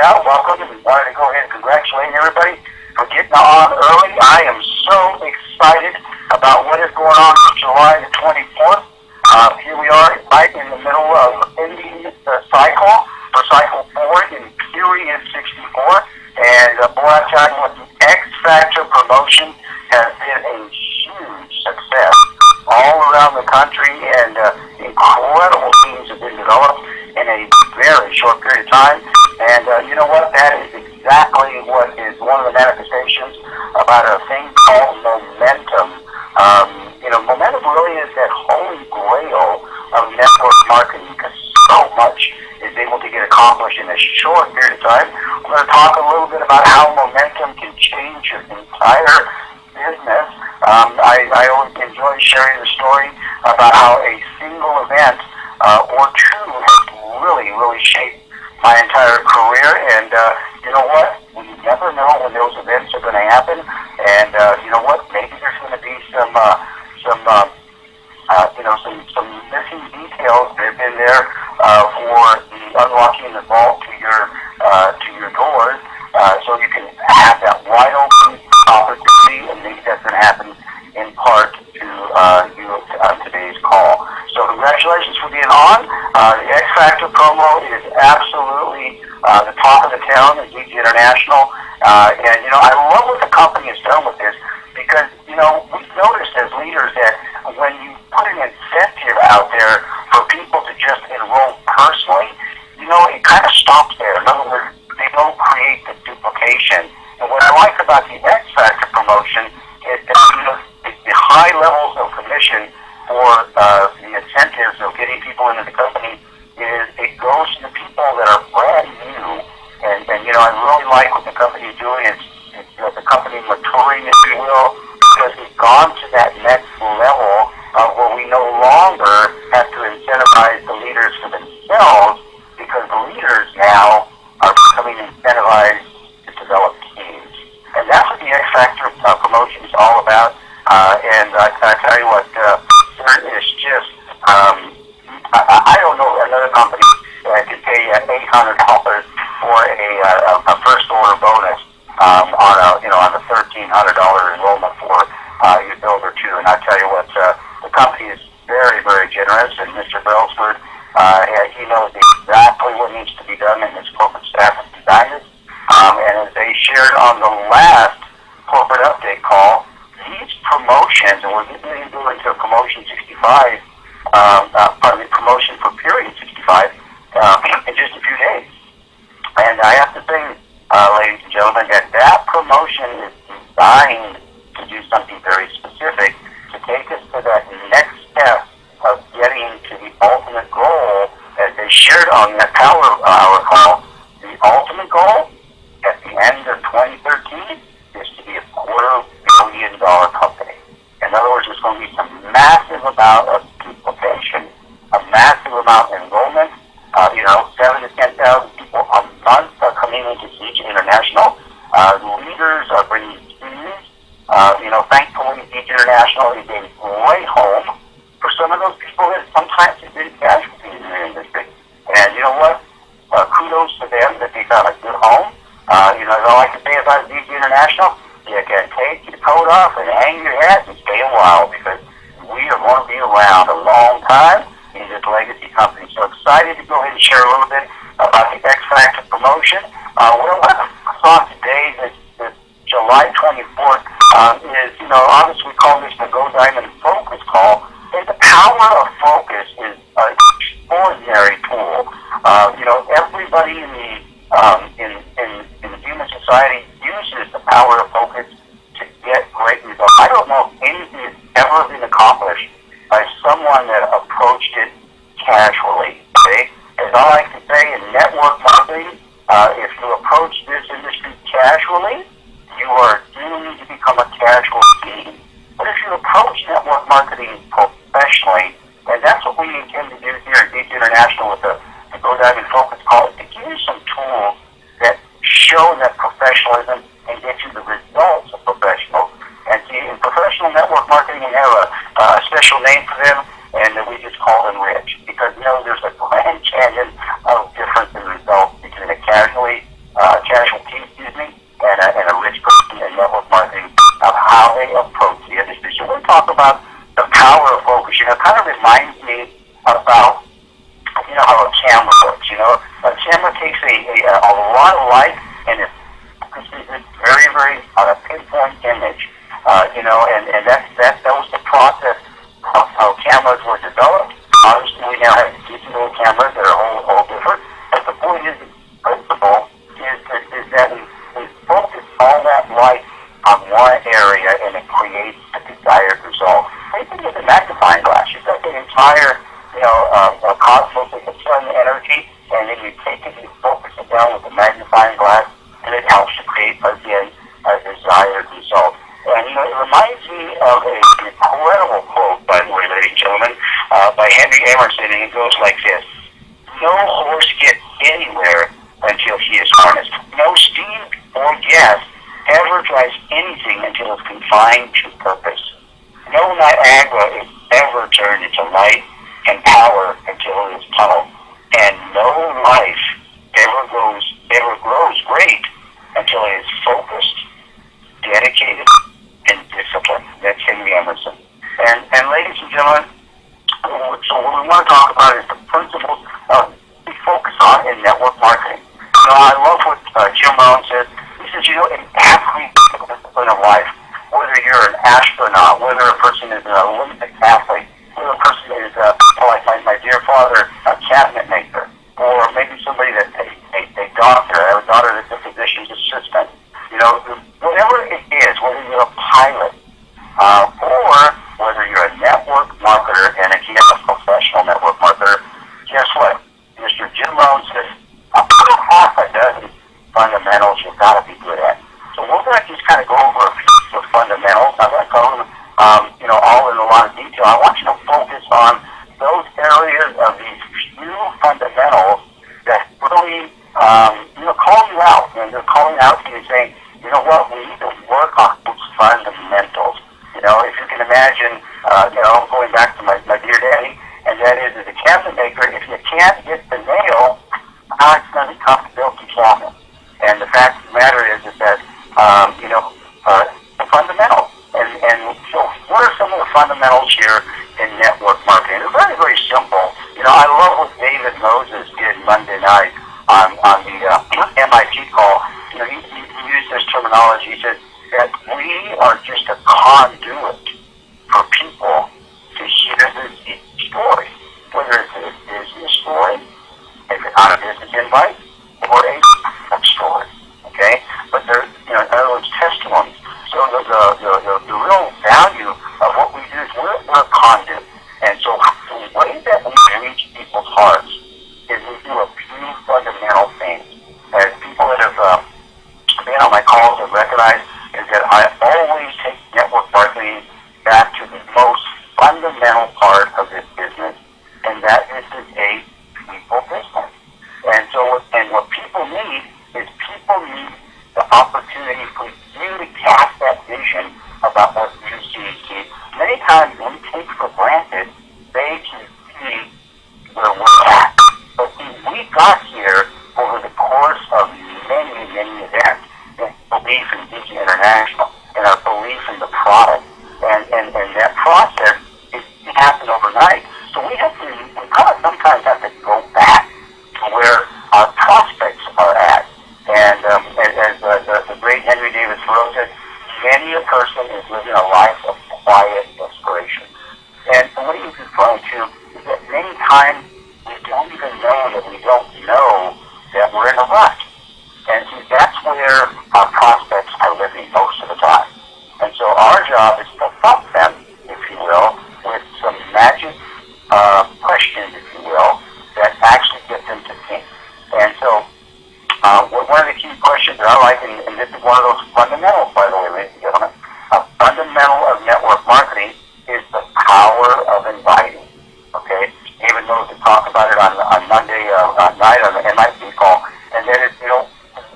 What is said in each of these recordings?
out. Welcome, and wanted to go ahead and congratulate everybody for getting on early. I am so excited about what is going on July the 24th. Here we are right in the middle of ending the cycle for Cycle 4 in Period 64. And boy, I tell you what, the X Factor promotion has been a huge success all around the country, and incredible teams have been developed in a very short period of time. And you know what? That is exactly what is one of the manifestations about a thing called momentum. Momentum really is that holy grail of network marketing, because so much is able to get accomplished in a short period of time. We're going to talk a little bit about how momentum can change your entire business. I always enjoy sharing the story about how a single event or two has really shaped my entire career. And you know what? We never know when those events are going to happen. And you know what? Maybe there's going to be some missing details that have been there for the unlocking the vault to your doors, so you can have that wide open opportunity. And maybe that's going to happen in part to you on today's call. So congratulations for being on. The X Factor promo is absolutely the talk of the town at DG International. And I love what the company has done with this, because we've noticed as leaders that when you put an incentive out there for people to just enroll personally, it kind of stops there. In other words, they don't create the duplication. And what I like about the X Factor promotion is that the high levels of commission for the incentives of getting people into the company is it goes to the people that are brand new. And I really like what the company is doing. It's the company maturing, if you will, because we've gone to that next level where we no longer have to incentivize the leaders for themselves, because the leaders now are becoming incentivized to develop teams. And that's what the X Factor promotion is all about. And I tell you what, there is just, I don't know another company that can pay $800 for a first order bonus on a $1,300 enrollment for your builder too. And I tell you what, the company is very, very generous, and Mr. Brelsford, he knows exactly what needs to be done, and his corporate staff has designed it. And as they shared on the last corporate update call, these promotions, and we're getting into promotion 65, promotion for period 65 in just a few days. And I have to say, ladies and gentlemen, that promotion is designed to do something very specific, to take us to that next step of getting to the ultimate goal, as they shared on that Power Hour call. The ultimate goal at the end of 2013 is to be a $250 million company. In other words, there's going to be some massive amount of duplication, a massive amount of enrollment. 7,000 to 10,000 people a month are coming into DG International. Leaders are bringing teams. Thankfully, DG International is a great home for some of those people that sometimes have been casualties in the industry. And you know what? Kudos to them that they found a good home. All I can say about DG International, you can take your coat off and hang your hat and stay a while, because we are going to be around a long time in this legacy company. So excited to go ahead and share a little bit about the X Factor promotion. What I saw today, this July 24th, is, obviously we call this the Go Diamond Focus Call. And the power of focus is an extraordinary tool. Everybody in the human society uses the power of focus to get great results. I don't know if anything has ever been accomplished by someone that approached it casually. Okay? As I like to say in network marketing, if you approach this industry casually, you are doomed to become a casualty. But if you approach network marketing professionally, and that's what we intend to do here at DG International with the Go Diamond Focus Call, is to give you some tools that show that professionalism and get you the results of professional. And see, in professional network marketing, we have a special name for them, and we just call them rich, because there's a grand canyon of difference in results between a casually camera takes a lot of light and it focuses it very, very on a pinpoint image. And that was the process of how cameras were developed. Obviously, we now have digital cameras that are all different. But the point is, the principle is that we focus all that light on one area and it creates a desired result. Same thing with the magnifying glass. You've got the entire, cosmos of the sun energy, and then you take it and you focus it down with the magnifying glass, and it helps to create, again, a desired result. And, it reminds me of an incredible quote, by the way, ladies and gentlemen, by Henry Emerson, and it goes like this: "No horse gets anywhere until he is harnessed. No steam or gas ever drives anything until it's confined to purpose. No Niagara is ever turned into light and power until it is tunneled. And no life ever grows great until it is focused, dedicated, and disciplined." That's Henry Emerson. And ladies and gentlemen, so what we want to talk about is the principles we focus on in network marketing. I love what Jim Rohn says. He says, an athlete discipline of life, whether you're an astronaut, whether a person is an Olympic athlete, whether a person is, like my dear father, a cabinet maker, or maybe somebody that's a doctor. I have a daughter that's a physician's assistant. Whatever it is, whether you're a pilot, or whether you're a network marketer, and again, a professional network marketer, guess what? Mr. Jim Rohn says, about half a dozen fundamentals you've got to be good at. So we're going to just kind of go over a few of the fundamentals. I'm going to go all in a lot of detail. I want you to focus on those areas of these few fundamentals that really, call you out. And they're calling out to you saying, you know what, we need to work on those fundamentals. If you can imagine, going back to my dear daddy, and that is, as a cabinet maker, if you can't hit the nail, it's going to be tough to build the cabinet. And the fact of the matter is that, the fundamentals. And so what are some of the fundamentals here in network marketing? They're very, very simple. I love what David Moses did Monday night on the MIT call. He used this terminology. He said that we are just a conduit for people to hear the story, whether it's a business story, if it's on a business invite, or a story, okay? But they're, in other words, testimonies. So the real value of what we do is we're a conduit. And so the way that we reach people's hearts is we do a few fundamental things. As people that have been on my calls have recognized, is that I always take network marketing back to the most fundamental part of this business, and that this is a people business. And what people need is people need the opportunity for you to cast that vision about what you see. Many times we take for granted they can see where we're at. But we got here over the course of many, many events. And belief in Disney International and our belief in the product. And that process it happened overnight. So we kind of sometimes have to go back to where our prospects are at. And as the great Henry David Thoreau said, many a person is living a life of quiet desperation. And what he's referring to is that many times we don't even know that we don't know that we're in a rut. And see, that's where our prospects are living most of the time. And so our job is to thump them, if you will, with some magic questions, if you will, that actually get them to think. And so one of the key questions that I like, and this is one of those fundamentals, by the way, ladies and gentlemen, a fundamental of network marketing is the power of inviting. Okay? David knows to talk about it on Monday night on the MIT call, and that is,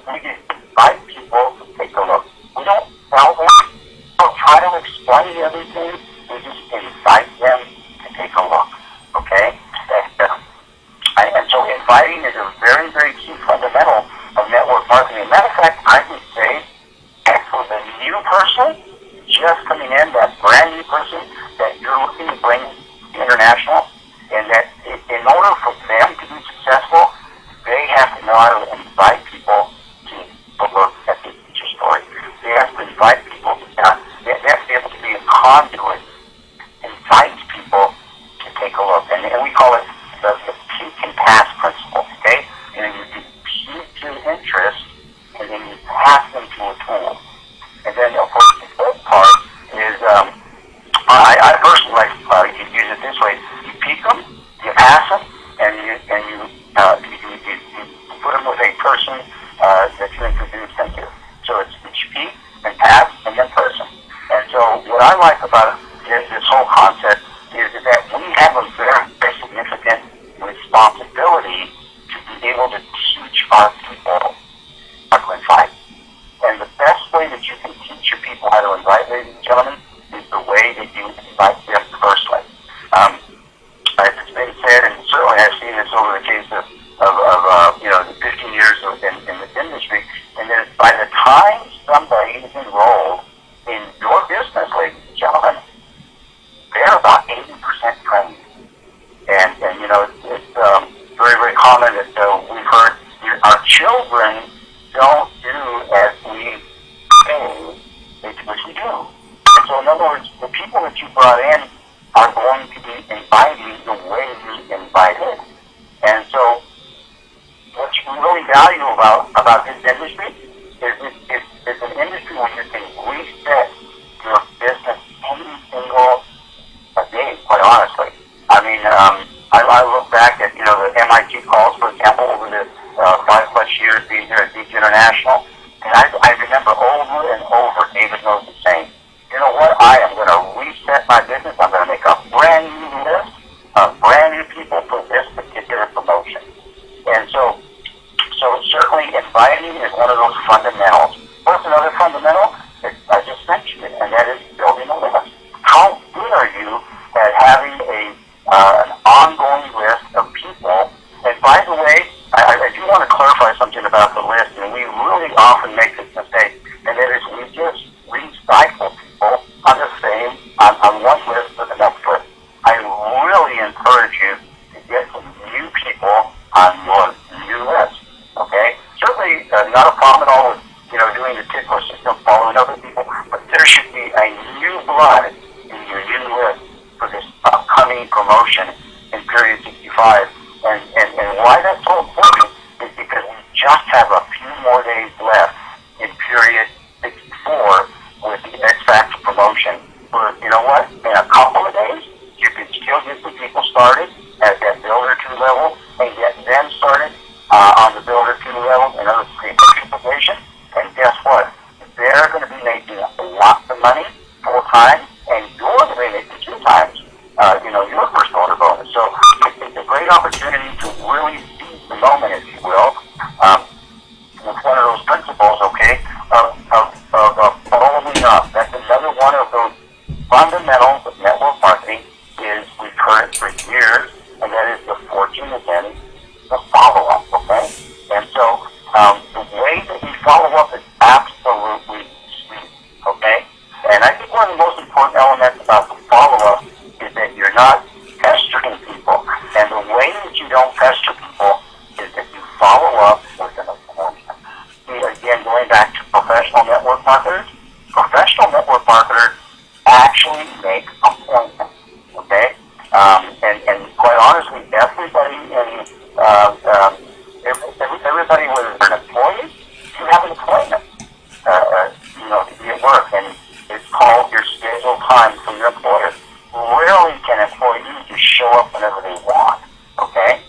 we just invite people to take a look. We don't tell them, we don't try to explain everything, we just invite them to take a look. Okay? And so inviting is a very, very key fundamental of network marketing. As a matter of fact, I would say that for the new person just coming in, that brand new person that you're looking to bring international, and that in order for them to be successful, they have to know how to invite people to look at the feature story. They have to invite people to, they have to be able to be a conduit, invite people to take a look. And we call it the peak and pass principle, okay? And you peak to interest, and then you pass them to a tool. And then, of course, the third part is, I personally like to use it this way. You peak them, you pass them, and you put them with a person that you introduce them to. So it's peak and pass and then person. And so what I like about this whole concept is that we have a very, very significant responsibility to be able to teach our people how to invite. And the best way that you can teach your people how to invite, ladies and gentlemen, is the way that you invite them personally. As it's been said, and certainly I've seen this over the case of the 15 years in this industry, and that by the time somebody is enrolled in your business, ladies and gentlemen, they're about 80% trained. And it's very, very common that we've heard our children don't do as we say they typically do. And so in other words, the people that you brought in are going to be inviting the way you invited. And so what you really value about this industry is it's an industry where you can reset your business any single day, quite honestly. I mean, I look back at, the MIT calls, for example, over the 5+ years being here at Beach International, and I remember over and over David knows the same. You know what? I am going to reset my business. I'm going to make a brand new list of brand new people for this particular promotion. And so certainly inviting is one of those fundamentals. What's another fundamental? I just mentioned it, and that is building a list. How good are you at having an ongoing list of people? And by the way, I do want to clarify something about the list, and we really often make this mistake, and that is we just recycle people on one list to the next list. I really encourage you to get some new people on your new list, okay? Certainly not a problem at all with, doing the tickler system, following other people, but there should be a new blood in your new list for this upcoming promotion in period 65. And why that's so important is because we just have a few more days left in period 64 with the X Factor promotion. Where, you know what, in a couple of days, you can still get the people started at that Builder 2 level and get them started on the Builder 2 level and other pre-implementation. And guess what? They're going to be making lots of money full time, and you're going to be making 2 times, your first order bonus. So it's a great opportunity to really seize the moment, if you will, with one of those principles, okay, of following up. That's another one of those fundamentals of network marketing is we've heard it for years, and that is the fortune is in the follow-up, okay? And so the way that we follow up is absolutely sweet, okay? And I think one of the most important elements about the follow-up is that you're not pestering people. And the way that you don't pester people is that you follow up with an appointment. See, again, going back to professional network marketers actually make appointments, okay? And quite honestly, everybody whether they're an employee, you have an appointment, to be at work, and it's called your scheduled time from your employer. Rarely can employees just show up whenever they want, okay?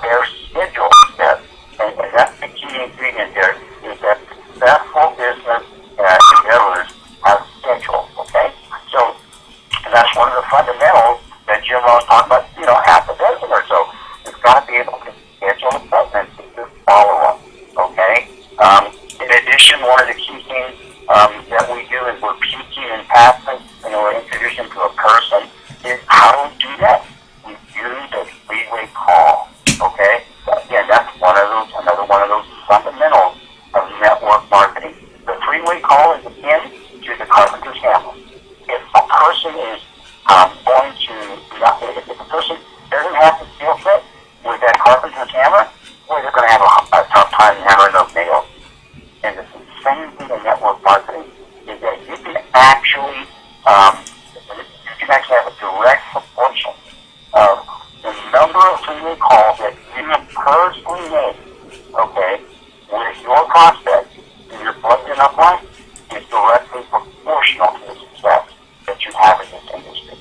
Their schedule is set, and that's the key ingredient there, is that successful business endeavors have schedule, okay? So that's one of the fundamentals that Jim Ross talked about, half a dozen or so. You've got to be able to schedule appointments to follow up, okay? In addition, one of the key things that we do is we're peaking and passing, we're introducing to a person, is how do we do that? We use a 3-way call, okay? Again, that's another one of those fundamentals of network marketing. The 3-way call is akin to the carpenter's hammer. If a person is if a person doesn't have the skill set with that carpenter's hammer, well, they're going to have a tough with your prospects and your plugged in upline is directly proportional to the success that you have in this industry.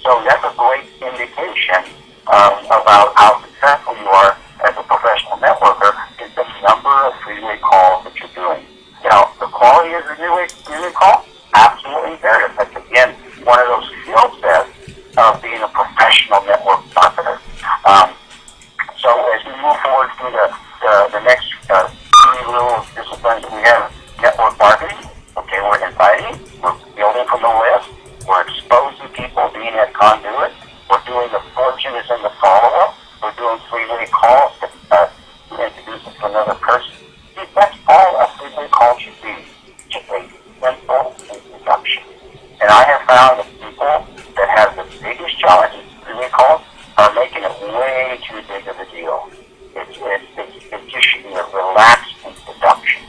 So that's a great indication about how successful you are as a professional networker is the number of three-way calls that you're doing. Now, the quality of the three-way call, absolutely imperative. That's, again, one of those skill sets of being a professional network marketer. So as we move forward through the next three little disciplines that we have, network marketing, okay, we're inviting, we're building from the list, we're exposing people, being that conduit, we're doing the fortune is in the follow-up, we're doing three-way calls to introduce it to another person. That's all a three-way call should be, just a simple introduction. And I have found that people that have the biggest challenges with three-way calls are making it way too big of a deal. It just should be a relaxed introduction.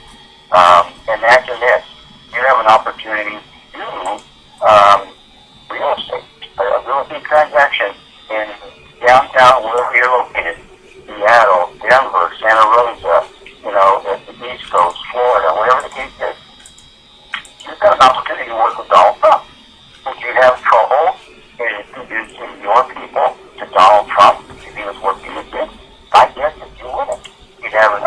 Imagine this. You have an opportunity to do real estate, a real estate transaction in downtown, wherever you're located, Seattle, Denver, Santa Rosa, the East Coast, Florida, whatever the case is. You've got an opportunity to work with Donald Trump. Would you have trouble in introducing your people to Donald Trump if he was working with you? I guess that you wouldn't. You'd have it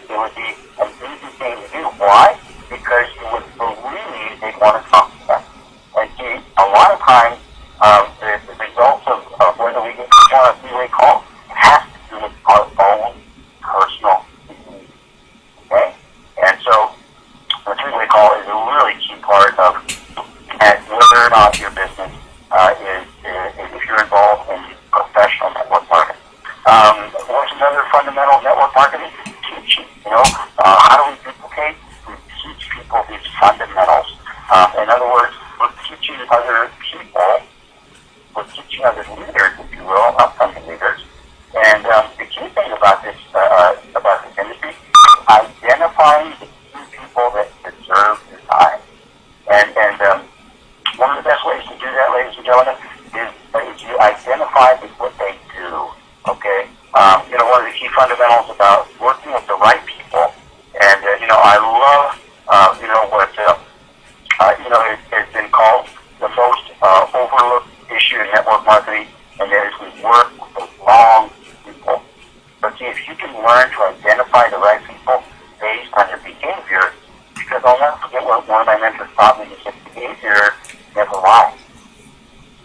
would be an easy thing to do. Why? Because you would believe they'd want to talk to them. And see, a lot of times, the results of whether we get on a three-way call has to do with our own personal needs. Okay? And so, the three-way call is a really key part of whether or not your business is if you're involved in professional network marketing. What's another fundamental network marketing? Teaching. How do we duplicate? We teach people these fundamentals. In other words, we're teaching other people, we're teaching other leaders, if you will, upcoming leaders. And the key thing about this industry is identifying the key people that deserve your time. And one of the best ways to do that, ladies and gentlemen, is you identify what they do. Okay? One of the key fundamentals about working with the right people, and I love, it's been called the most overlooked issue in network marketing, and that is we work with the wrong people. But see, if you can learn to identify the right people based on your behavior, because I'll never forget what one of my mentors taught me. He said, behavior never lies.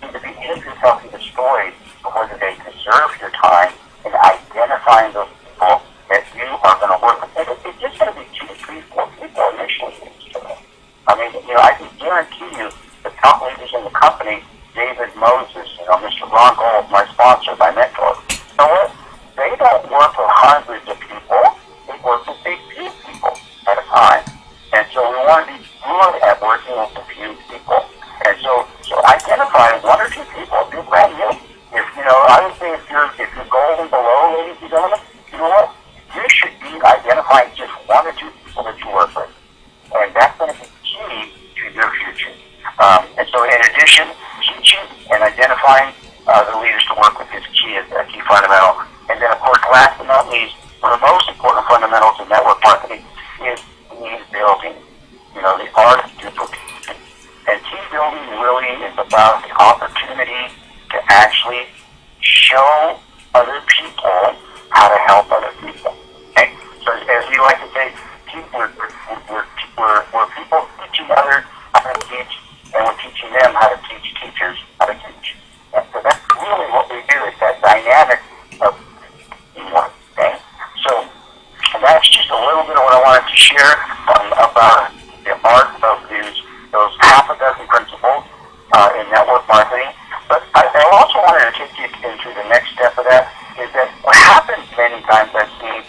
The behavior tells you the story of whether they deserve your time, and identifying those people that you are going to work with. And it's just going to be 2, 3, 4 people initially. I mean, I can guarantee you the top leaders in the company, David Moses, Mr. Ron Gold, my sponsor, my mentor, you know what? They don't work with hundreds of people. They work with a few people at a time. And so we want to be good at working with a few people. And so identify 1 or 2 people. If you're brand new, I would say if you're gold and below, ladies and gentlemen, you know what? You should be identifying just 1 or 2 people that you work with. And that's going to be key to your future. And so in addition, teaching and identifying the leaders to work with is key, is a key fundamental. And then, of course, last but not least, one of the most important fundamentals of network marketing is team building. The art of duplication. And team building really is about the opportunity to actually show other people how to help other people. Okay? So as we like to say, we're people teaching others how to teach, and we're teaching them how to teach teachers how to teach. And so that's really what we do, is that dynamic of teamwork. Okay? So that's just a little bit of what I wanted to share about the art of those half a dozen principles in network marketing. But I also wanted to take you into the next step of that, is that what happens many times I've seen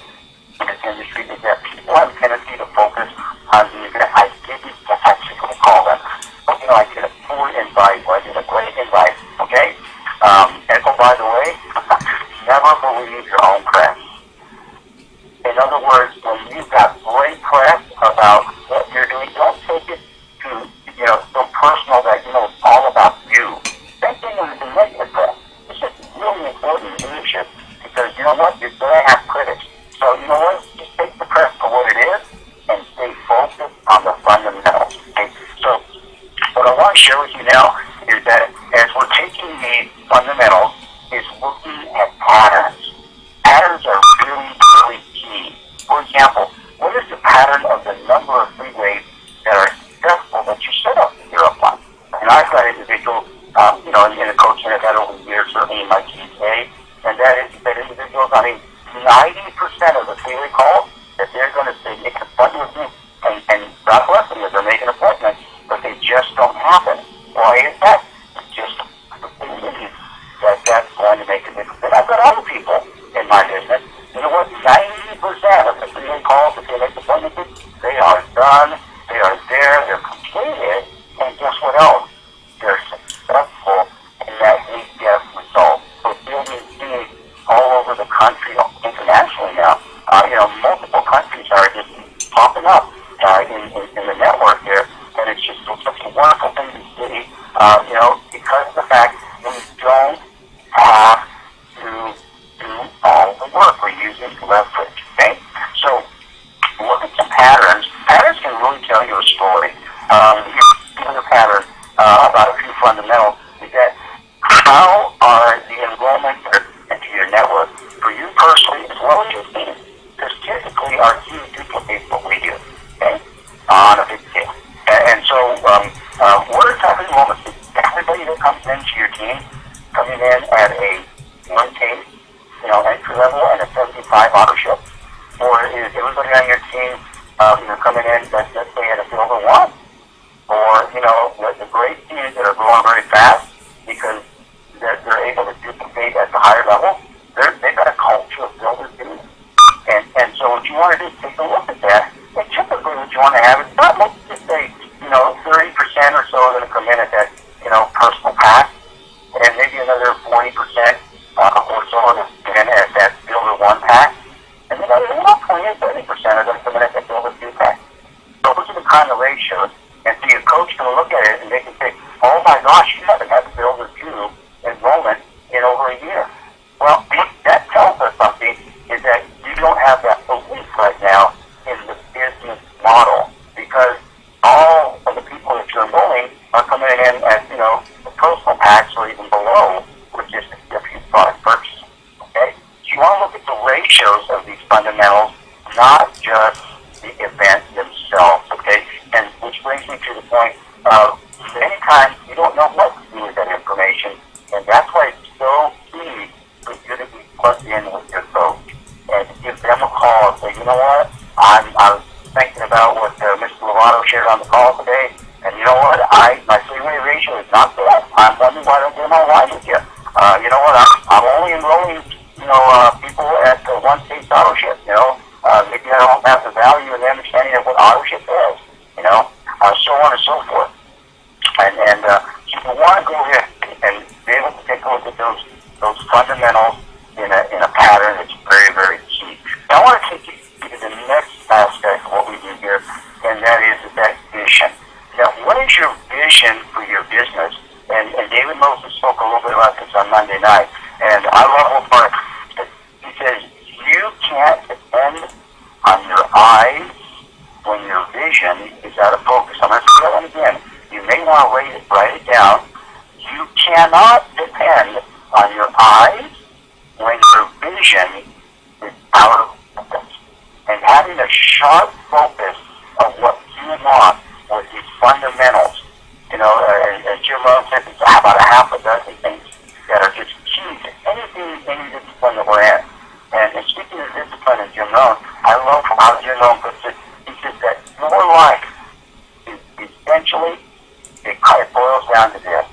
in this industry is that people have a tendency to focus on the event. I didn't actually call them. But, I did a poor invite, or I did a great invite, okay? And by the way, never believe your own press. In other words, when you've got great press about what you're doing, don't take it to, so personal that, it's all about you. Same thing with the negative press. This is really important in leadership, because you know what? You're going to have critics. So you know what? Just take the press for share with you now is that as we're taking these fundamentals, is looking at patterns. Patterns are really, really key. For example, what is the pattern of the number of freeways that are successful that you set up in your upline? And I've got individuals, in the coaching I've had over the years, certainly in my team today, and that is that individuals, 90% of the freeway calls that they're going to say, make an appointment with me, and God bless them if they're making appointments, but they just don't happen. Why is that? It's just believe that that's going to make a difference. And I've got other people in my business, you know what, 90% of the freeway calls that they make appointments with, they are done, they are there, they're completed, and guess what else? They're successful in that we get results. So building teams all over the country, internationally now, multiple countries are just popping up in the network here, and it's just such a wonderful thing to see, because of the fact that we don't have to do all the work. We're using leverage, okay? So look at some patterns. Patterns can really tell you a story. Here's a pattern about a few fundamentals is that how are the enrollments into your network for you personally as well as your team? Because typically our team duplicates what we do, okay, on a big scale. And so what are type of enrollments? Everybody that comes into your team coming in at a 1K, entry level and a 75 auto ship? Or is everybody on your team coming in, let's say, at a silver 1? Or, the great teams that are growing very fast because they're able to duplicate at the higher level, they've got a culture of builders doing it. And so what you want to do is take a look at that. And typically what you want to have is not, let's just say, 30% or so are going to come in at that, personal pass, and maybe another 40% or so are going to come in at that builder 1 pack, and then about 20 or 30% are going to come in at that builder 2 pack. So those are the kind of ratios, and so your coach can look at it and they can say, oh my gosh, you haven't had the builder 2 enrollment in over a year. Well, that tells us something, is that you don't have that belief right now in the business model, because all of the people that you're enrolling are coming in at, the personal packs or even below, with just a few product purchases, okay? So you want to look at the ratios of these fundamentals, not just the events themselves, okay? And which brings me to the point of many times you don't know what to do with that information, and that's why it's so key for you to be plugged in with your coach and give them a call and say, you know what, I was thinking about what Mr. Lovato shared on the call today, and you know what, my freeway ratio is not bad. I'm wondering why I don't get my line with you. You know what, I'm only enrolling, people at the 1 state auto ship, maybe I don't have the value and the understanding of what auto ship is, so on and so forth. And so you want to go ahead and be able to take a look at those fundamentals in a pattern that's very, very key. Now I want to take you to the next aspect of what we do here, and that is that vision. Now, what is your vision for your business? And David Moses spoke a little bit about this on Monday night, and I love what part. He says, you can't depend on your eyes when your vision is out of focus. I'm going to say that one again. You may want to write it down. You cannot depend on your eyes when your vision is out of focus. And having a sharp focus of what you want with these fundamentals, as Jim Rohn said, it's about a half a dozen things that are just key to any discipline that we're in. And speaking of discipline in Jim Rohn, I love how Jim Rohn puts it. He says that your life is essentially, it boils down to this,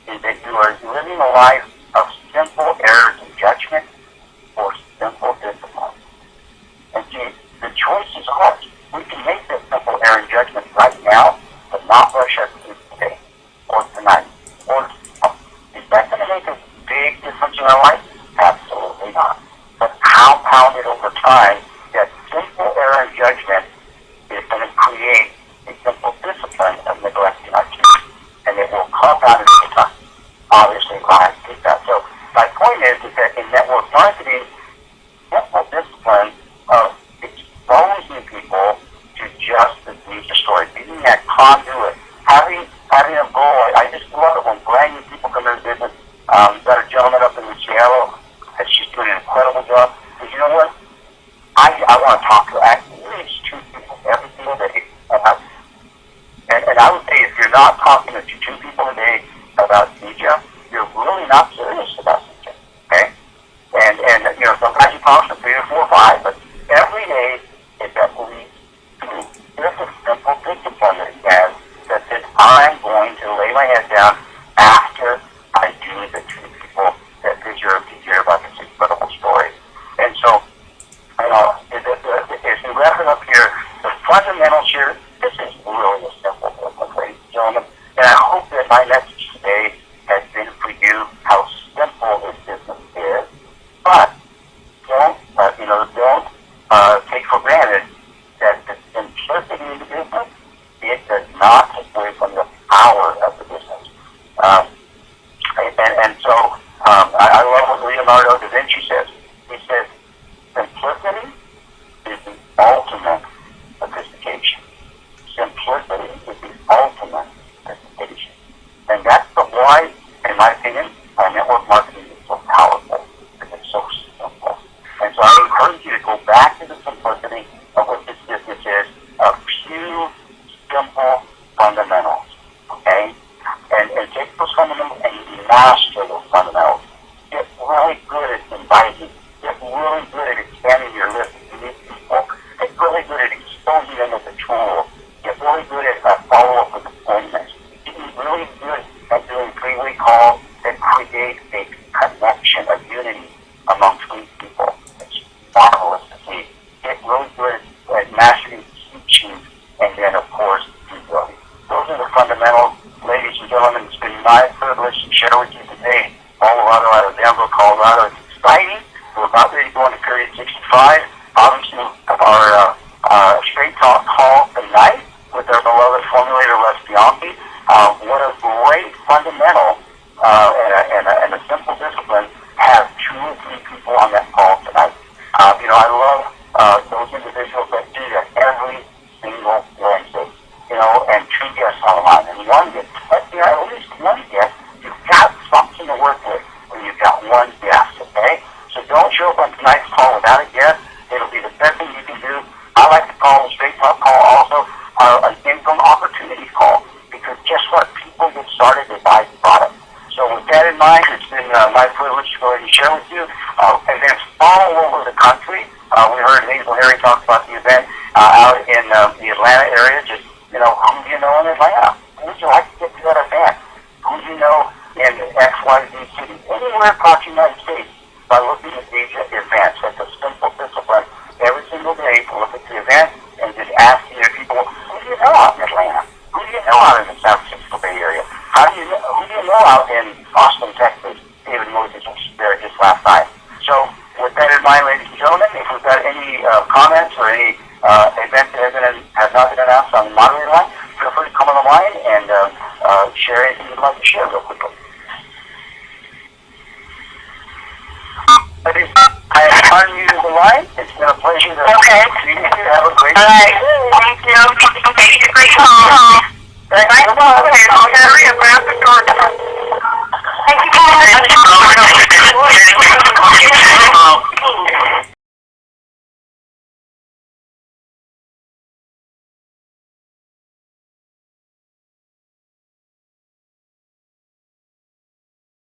is that you are living a life of simple errors in judgment or simple discipline. And see, the choice is ours. We can make that simple error in judgment right now, but not rush our teeth today or tonight. Or is that going to make a big difference in our life? Absolutely not. But compounded over time, that simple error in judgment is going to create a simple discipline of neglecting our teeth. And it will compound it over time. Obviously, lives take that. So my point is that in network marketing, simple discipline of exposing people to just the story, being that conduit, having a goal. I you're not talking to 2 people a day about media, you're really not serious about media. Okay? And sometimes you talk to 3 or 4 or 5, but every day it's at least 2. There's a simple discipline that he has that says, I'm going to lay my head down after I do the 2 people that deserve to hear about this incredible story. And so, as we wrap it up here, the fundamentals here, this is really a simple discipline, ladies and gentlemen. And I hope that my message today has been for you how simple this business is. But don't take for granted that the simplicity of the business, it does not take away from the power of the business. I love what Leonardo da Vinci says. He says, simplicity is the ultimate sophistication. Simplicity is the ultimate sophistication. And that's the why, in my opinion, network marketing is so powerful, because it's so simple. And so I encourage you to go back to the simplicity of what this business is, a few simple fundamentals, okay? And take those fundamentals and master those fundamentals. Get really good at inviting. Get really good at expanding your list of unique people. Get really good at exposing them with the tools. Get really good at follow-up with appointments. Get really good at doing 3-way calls that create a connection, a unity amongst these people. It's marvelous to see. Get really good at mastering teaching, and then, of course, rebuilding. Those are the fundamentals. Ladies and gentlemen, it's been my privilege to share with you today, Colorado, out of Denver, Colorado. It's exciting. We're about ready to go into period 65. Obviously, our straight talk call tonight with our beloved formulator, Les Bianchi. What a great fundamental and a simple discipline. Have 2 or 3 people on that call tonight. I love those individuals that do that every single Wednesday. And 2 guests on the line, and 1 guest. At least 1 guest. You've got something to work with when you've got 1 guest, okay? So don't show up on tonight's call without a guest. It'll be the best thing you can do. I like to call the straight talk call also an income opportunity call, because guess what? People get started, they buy product. So with that in mind, it's been my privilege to go ahead and share with you events all over the country. We heard Hazel Harry talk about the event out in the Atlanta area. Just who do you know in Atlanta? Who would you like to get to that event? Who do you know in XYZ city? Anywhere across the United States, by looking at these events. That's a simple discipline every single day to look at the event and just ask your people, who do you know out in Atlanta? Who do you know out in the San Francisco Bay Area? Who do you know out in Austin, Texas? David Moses was there just last night. So with that in mind, ladies and gentlemen, if we've got any comments or any events that have not been announced on the moderator line, feel free to come on the line and share anything you'd like to share real quickly. Ladies, I have unmuted the line. It's been a pleasure to see you. Have a great day. All right. Thank you. Okay, great call. Thank you. Thank you.